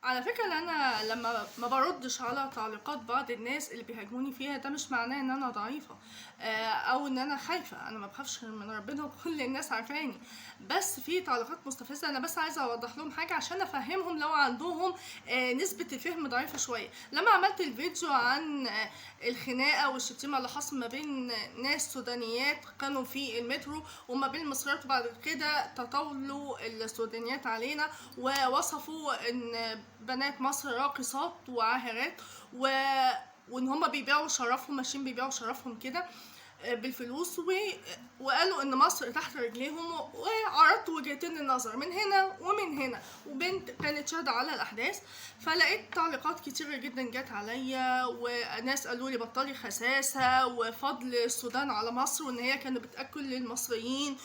على فكرة انا لما ما بردش على تعليقات بعض الناس اللي بيهاجموني فيها، ده مش معناه ان انا ضعيفة او ان انا خايفة. انا ما بخافش غير من ربنا وكل الناس عارفاني. بس في تعليقات مستفزة، انا بس عايزة اوضح لهم حاجة عشان افهمهم لو عندهم نسبة الفهم ضعيفة شوية. لما عملت الفيديو عن الخناقة والشتيمة اللي حصل ما بين ناس سودانيات كانوا في المترو وما بين المصريات، وبعد كده تطاولوا السودانيات علينا ووصفوا ان بنات مصر راقصات وعاهرات وان هما بيبيعوا شرفهم، ماشيين بيبيعوا شرفهم كده بالفلوس وقالوا ان مصر تحت رجليهم. وعرضت وجهتين النظر من هنا ومن هنا، وبنت كانت شاهده على الاحداث. فلقيت تعليقات كتير جدا جت عليا، وناس قالوا لي بطلي خساسه وفضل السودان على مصر وان هي كانت بتاكل للمصريين.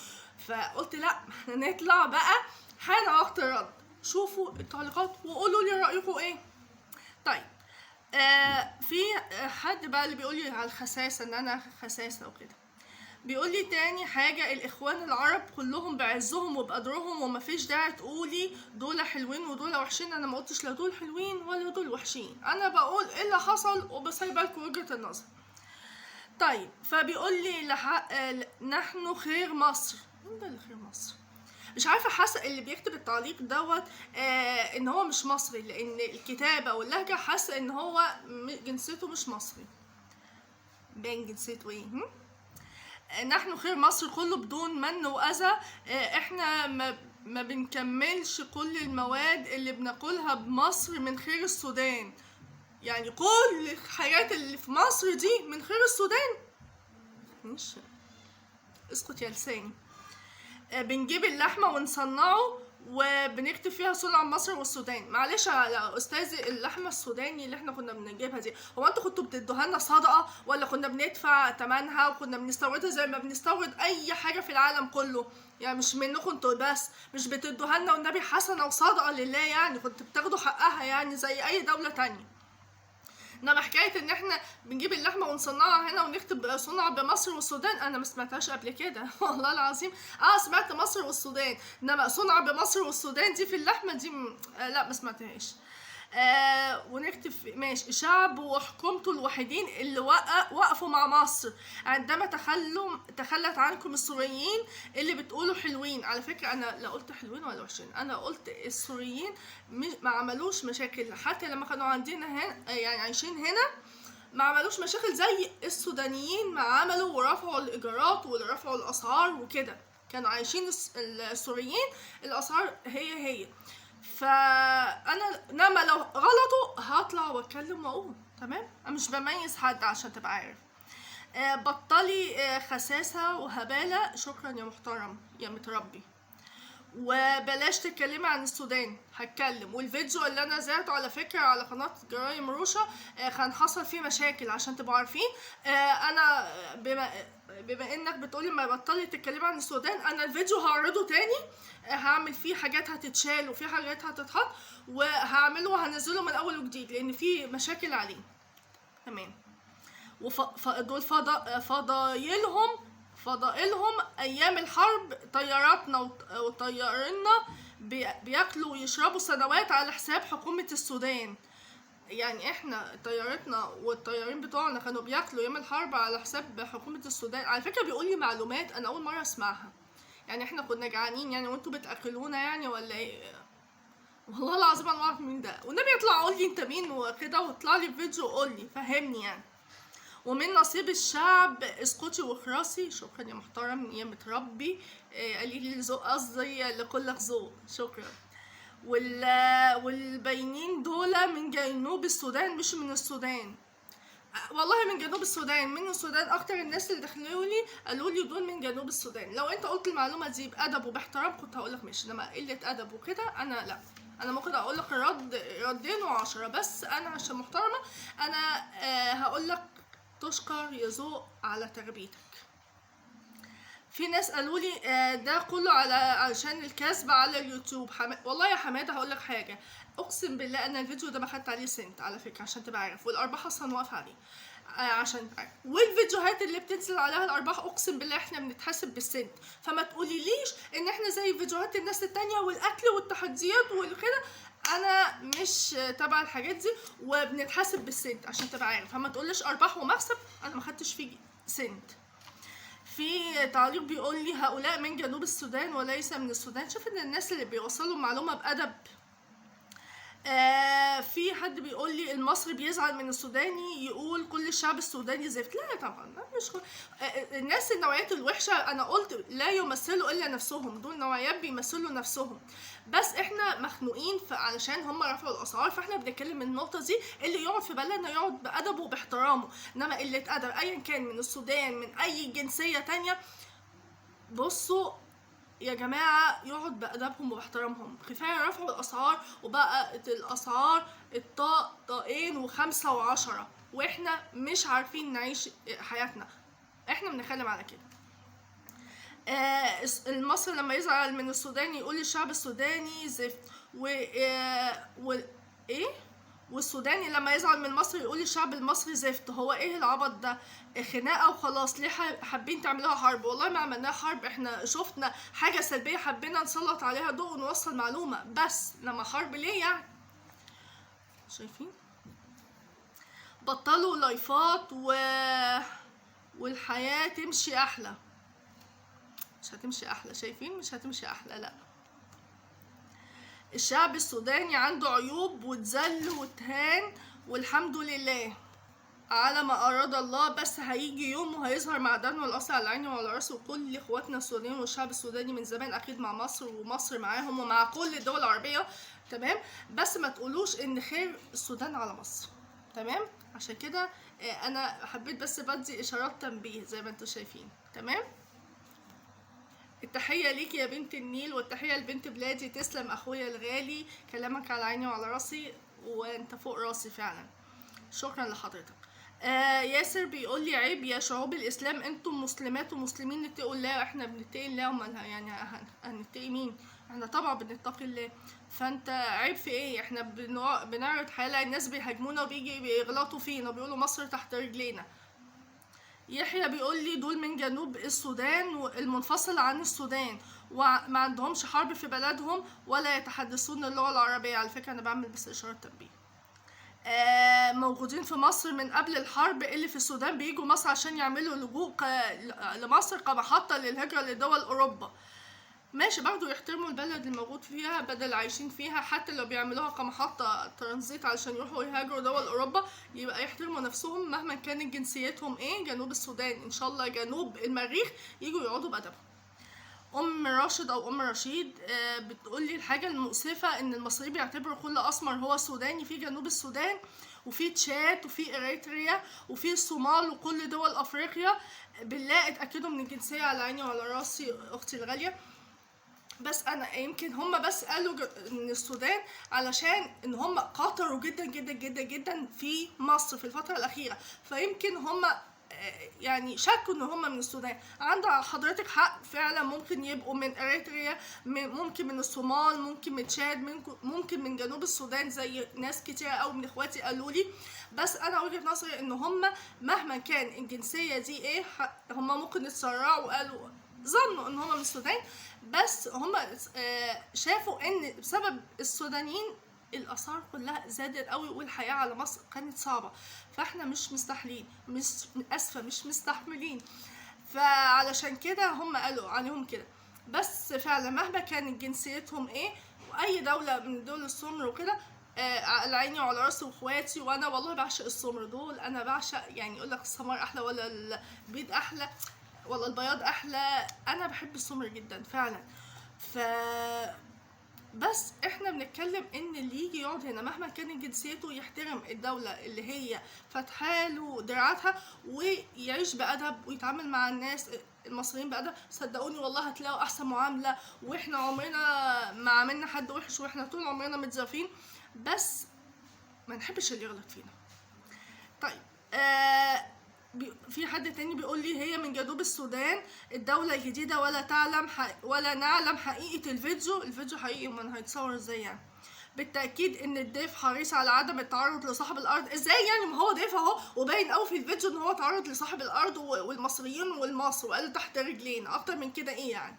فقلت لا، احنا نطلع بقى، حان وقت الرد. شوفوا التعليقات وقولوا لي رايكم ايه. طيب في حد بقى اللي بيقول لي على الخساسه، ان انا خساسه وكده. بيقول لي تاني حاجه، الاخوان العرب كلهم بعزهم وبقدرهم ومفيش داعي تقولي دول حلوين ودول وحشين. انا ما قلتش لا دول حلوين ولا دول وحشين، انا بقول ايه اللي حصل وبسايبه لكم وجهه النظر. طيب فبيقول لي نحن خير مصر. مين ده اللي خير مصر؟ مش عارفه، حاسه اللي بيكتب التعليق دوت ان هو مش مصري، لان الكتابه واللهجه حاسه ان هو جنسيته مش مصري. باين جنسيته ايه؟ نحن خير مصر كله بدون من واذى. احنا ما بنكملش كل المواد اللي بناكلها بمصر من خير السودان. يعني كل الحاجات اللي في مصر دي من خير السودان. مش اسكت يا لساني. بنجيب اللحمه ونصنعه وبنكتب فيها صنع مصر والسودان. معلش يا استاذي، اللحمه السوداني اللي احنا كنا بنجيبها دي، هو انتوا كنتوا بتدوها لنا صدقه ولا كنا بندفع ثمنها وكنا بنستوردها زي ما بنستورد اي حاجه في العالم كله؟ يعني مش منكم انتوا بس، مش بتدوها لنا والنبي حسنه وصدقه لله، يعني كنتوا بتاخدوا حقها يعني زي اي دوله تانية. انما حكايه ان احنا بنجيب اللحمه ونصنعها هنا ونكتب صنع بمصر والسودان، انا ما سمعتهاش قبل كده والله العظيم. سمعت مصر والسودان، انما صنع بمصر والسودان دي في اللحمه دي لا ما سمعتهاش. ونكتب ماشي، شعب وحكومته الوحيدين اللي وقفوا مع مصر عندما تخلت عنكم السوريين اللي بتقولوا حلوين. على فكرة انا لا قلت حلوين ولا وحشين، انا قلت السوريين ما عملوش مشاكل حتى لما كانوا عندنا هنا، يعني عايشين هنا ما عملوش مشاكل زي السودانيين ما عملوا ورفعوا الايجارات ورفعوا الاسعار وكده. كانوا عايشين السوريين الاسعار هي. فانا لما لو غلطوا هطلع واتكلم واقول تمام، انا مش بميز حد عشان تبقى عارف. بطلي خساسه وهباله. شكرا يا محترم يا متربي. وبلاش تتكلمي عن السودان. هتكلم، والفيديو اللي انا زرته على فكره على قناه جرايم روشا كان حصل فيه مشاكل عشان تبقوا عارفين. انا بما انك بتقولي ما بطلي تتكلمي عن السودان، انا الفيديو هعرضه تاني، هعمل فيه حاجات هتتشال وفيه حاجات هتتحط، وهعمله وهنزله من اول وجديد لان فيه مشاكل عليه. تمام. ودول فضائلهم ايام الحرب، طياراتنا وطيارنا بياكلوا ويشربوا سنوات على حساب حكومة السودان. يعني احنا طيارتنا والطيارين بتوعنا كانوا بياكلوا ايام الحرب على حساب حكومة السودان. على فكرة بيقول لي معلومات انا اول مرة اسمعها. يعني احنا كنا جعانين يعني وانتوا بتاكلونا يعني ولا ايه؟ والله العظيم انا ما اعرف مين ده، والنبي يطلع قول لي انت مين وكده، واطلع لي فيديو وقول لي فهمني يعني. ومن نصيب الشعب اسكتي واخرسي. شكرا يا محترم يا متربي. قليل الذوق، قصدي لكلك ذوق. شكرا. والباينين دول من جنوب السودان مش من السودان. والله من جنوب السودان، من السودان اكتر. الناس اللي دخلوا لي قالوا لي دول من جنوب السودان. لو انت قلت المعلومه دي بادب وباحترام كنت هقول لك ماشي، انما قله ادب وكده انا لا. انا ممكن اقول لك ردين و10، بس انا عشان محترمه انا هقول لك تشكر يا ذوق على تربيتك. في ناس قالوا لي ده كله علشان الكسب على اليوتيوب. والله يا حماده هقول لك حاجه، اقسم بالله انا الفيديو ده ما خدت عليه سنت على فكره عشان تبقى عارف، والارباح اصلا واقفه عليه عشان تعرف. والفيديوهات اللي بتنزل عليها الارباح اقسم بالله احنا بنتحاسب بالسنت. فما تقوليليش ان احنا زي فيديوهات الناس التانية والاكل والتحديات والكده. انا مش تبع الحاجات دي، وبنتحاسب بالسنت عشان تبقى عارف، فما تقولش ارباح ومكسب انا ما خدتش فيه سنت. في تعليق بيقول لي هؤلاء من جنوب السودان وليس من السودان. شوف ان الناس اللي بيوصلوا المعلومه بادب. في حد بيقول لي المصري بيزعل من السوداني يقول كل الشعب السوداني زفت. لا طبعا مش الناس النوعيات الوحشه انا قلت لا يمثلوا الا نفسهم، دول نوعيات بيمثلوا نفسهم، بس احنا مخنوقين علشان هم رفعوا الاسعار، فاحنا بنتكلم من النقطه دي. اللي يقعد في بلدنا يقعد بادبه وباحترامه، انما قله ادب ايا كان من السودان من اي جنسيه تانية، بصوا يا جماعة يقعد بأدبهم وباحترامهم. كفاية رفعوا الأسعار وبقت الأسعار الطاق طاقين و5 و10، وإحنا مش عارفين نعيش حياتنا. إحنا بنتكلم على كده. المصري لما يزعل من السوداني يقول الشعب السوداني زفت، والسوداني لما يزعل من المصري يقول الشعب المصري زفت. هو ايه العبط ده؟ خناقه وخلاص. ليه حابين تعملوها حرب؟ والله ما عملناها حرب، احنا شفنا حاجه سلبيه حبينا نسلط عليها ضوء ونوصل معلومه، بس لما حرب ليه يعني؟ شايفين؟ بطلوا لايفات والحياه تمشي احلى. مش هتمشي احلى، شايفين؟ مش هتمشي احلى. لا، الشعب السوداني عنده عيوب واتذل واتهان، والحمد لله على ما أراد الله، بس هيجي يوم وهيظهر معدنه الأصلي على عيني وعلى راسي وكل إخواتنا السودانيين والشعب السوداني من زمان أكيد مع مصر، ومصر معاهم ومع كل الدول العربية، تمام؟ بس ما تقولوش إن خير السودان على مصر، تمام؟ عشان كده أنا حبيت بس بدي إشارات تنبيه زي ما انتوا شايفين، تمام؟ التحية ليك يا بنت النيل، والتحية لبنت بلادي. تسلم أخويا الغالي، كلامك على عيني وعلى راسي، وانت فوق راسي فعلا. شكرا لحضرتك. ياسر بيقول لي عيب يا شعوب الإسلام، انتم مسلمات ومسلمين اتقوا الله. احنا بنتقي الله، امال يعني هنتقي مين؟ احنا طبعا بنتقي الله، فانت عيب في ايه؟ احنا بنعرض حالة الناس بيهاجمونا وبيجي بيغلطوا فينا وبيقولوا مصر تحت رجلينا. يحيى بيقول لي دول من جنوب السودان المنفصل عن السودان، وما عندهمش حرب في بلدهم ولا يتحدثون اللغة العربية. على فكرة أنا بعمل بس إشارة تنبيه. موجودين في مصر من قبل الحرب، اللي في السودان بيجوا مصر عشان يعملوا لجوء لمصر كمحطة للهجرة لدول أوروبا. ماشي، برضو يحترموا البلد الموجود فيها بدل عايشين فيها، حتى لو بيعملوها كمحطة ترانزيت علشان يروحوا يهاجروا دول أوروبا، يبقى يحترموا نفسهم مهما كانت جنسيتهم ايه. جنوب السودان إن شاء الله جنوب المريخ يجوا يقعدوا بأدبهم. أم راشد أو أم رشيد بتقولي الحاجة المؤسفة إن المصريين بيعتبروا كل أسمر هو سوداني. في جنوب السودان وفي تشاد وفي إريتريا وفي الصومال وكل دول أفريقيا. بالله اتأكدوا من الجنسية على عيني وعلى راسي أختي الغالية. بس انا يمكن هم بس قالوا من السودان علشان ان هم قاطروا جدا جدا جدا جدا في مصر في الفتره الاخيره، فيمكن هم يعني شكوا ان هم من السودان. عند حضرتك حق فعلا، ممكن يبقوا من اريتريا، ممكن من الصومال، ممكن من تشاد، ممكن من جنوب السودان زي ناس كتير قوي من اخواتي قالوا لي. بس انا وجهه نظري ان هم مهما كان الجنسيه دي ايه، هم ممكن يتسرعوا وقالوا ظنوا ان هم من السودان، بس هم شافوا ان بسبب السودانيين الاسعار كلها زادت قوي والحياه على مصر كانت صعبه، فاحنا مش مستحملين، مش اسفه مش مستحملين، فعلشان كده هم قالوا عليهم كده. بس فعلا مهما كانت جنسيتهم ايه، واي دوله من دول السمر وكده على عيني وعلى راسي واخواتي، وانا والله بعشق السمر دول. انا بعشق، يعني يقول لك السمر احلى ولا البيض احلى ولا البياض احلى، انا بحب السمر جدا فعلا. بس احنا بنتكلم ان اللي يجي يقعد هنا مهما كانت جنسيته يحترم الدولة اللي هي فاتحاله دراعاتها، ويعيش بأدب ويتعامل مع الناس المصريين بأدب. صدقوني والله هتلاقوا احسن معاملة، واحنا عمرنا ما عملنا حد وحش، واحنا طول عمرنا متزافين، بس ما نحبش اللي يغلط فينا. طيب في حد تاني بيقول لي هي من جنوب السودان الدولة الجديدة ولا نعلم حقيقة الفيديو حقيقي، امال هيتصور ازاي يعني؟ بالتأكيد ان الضيف حريص على عدم التعرض لصاحب الارض. ازاي يعني؟ ما هو ضيف اهو، وباين قوي في الفيديو ان هو تعرض لصاحب الارض والمصريين والمصر وقال تحت رجلينا. اكتر من كده ايه يعني؟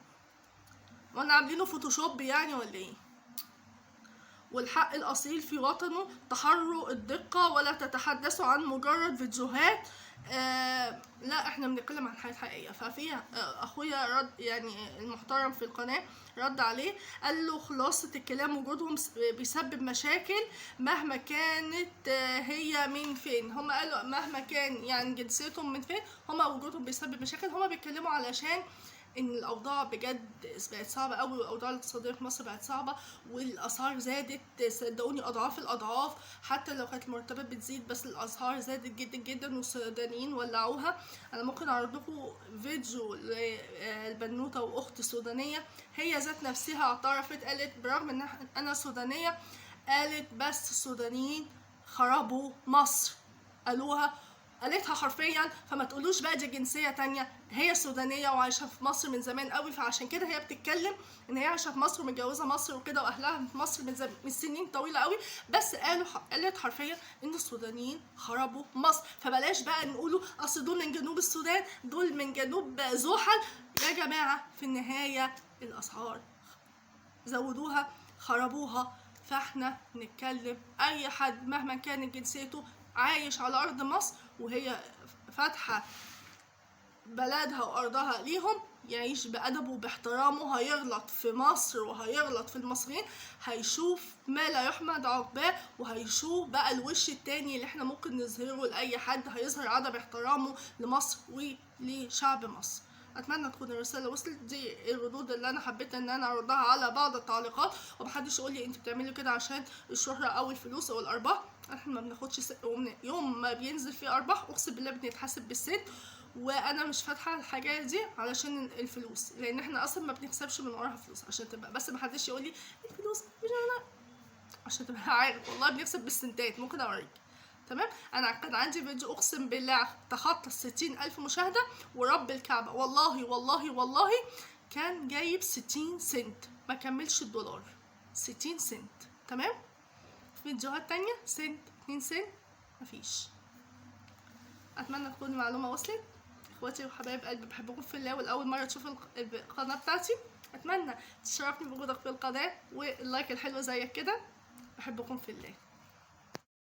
وانا عاملينه فوتوشوب يعني ولا ايه؟ والحق الأصيل في وطنه تحروا الدقة، ولا تتحدثوا عن مجرد فيديوهات. لا، احنا بنتكلم عن حياة حقيقية. ففي اخويا رد يعني المحترم في القناة رد عليه، قال له خلاصة الكلام وجودهم بيسبب مشاكل مهما كانت هي من فين. هما قالوا مهما كان يعني جنسيتهم من فين، هما وجودهم بيسبب مشاكل. هما بيتكلموا علشان ان الاوضاع بجد بقت صعبه قوي، والاوضاع الاقتصاديه في مصر بقت صعبه، والاسعار زادت صدقوني اضعاف الاضعاف. حتى لو كانت المرتبات بتزيد، بس الاسعار زادت جدا جدا، والسودانيين ولعوها. انا ممكن اعرض لكم فيديو للبنوته واخت سودانيه، هي ذات نفسها اعترفت، قالت برغم ان انا سودانيه، قالت بس السودانيين خربوا مصر. قالتها حرفيا. فما تقولوش بقى دي جنسيه تانية، هي سودانيه وعايشه في مصر من زمان قوي، فعشان كده هي بتتكلم ان هي عايشه في مصر ومتجوزه مصر وكده، واهلها في مصر من سنين طويله قوي. بس قالت حرفيا ان السودانيين خربوا مصر. فبلاش بقى نقولوا اصل دول من جنوب السودان، دول من جنوب زحل. يا جماعه في النهايه الاسعار زودوها خربوها. فاحنا نتكلم اي حد مهما كانت جنسيته عايش على ارض مصر وهي فاتحه بلدها وارضها ليهم، يعيش بادبه وباحترامه. هيغلط في مصر وهيغلط في المصريين، هيشوف ما لا يحمد عقباه، وهيشوف بقى الوش التاني اللي احنا ممكن نظهره لاي حد هيظهر عدم احترامه لمصر ولشعب مصر. اتمنى تكون الرساله وصلت. دي الردود اللي انا حبيت ان انا اردها على بعض التعليقات، ومحدش يقول لي انت بتعملي كده عشان الشهره او الفلوس او الارباح. احنا ما بناخدش يوم ما بينزل فيه ارباح اقسم بالله بنتحاسب بالسنت. وانا مش فاتحه الحاجات دي علشان الفلوس، لان احنا اصلا ما بنكسبش من وراها فلوس. عشان تبقى بس محدش يقول لي الفلوس مش انا، عشان تبقى عارف والله بنكسب بالسنتات. ممكن اوريك. تمام. انا كان عندي فيديو اقسم بالله تخطى 60,000 مشاهده، ورب الكعبه والله والله والله كان جايب 60 سنت، ما كملش الدولار. 60 سنت. تمام. فيديوهات تانية سنت 2 سنت مفيش. اتمنى تكون المعلومه وصلت. اخواتي وحبايب قلبي بحبكم في الله، والاول مره تشوفوا القناه بتاعتي اتمنى تشرفني بوجودك في القناه واللايك الحلو زيك كده. بحبكم في الله.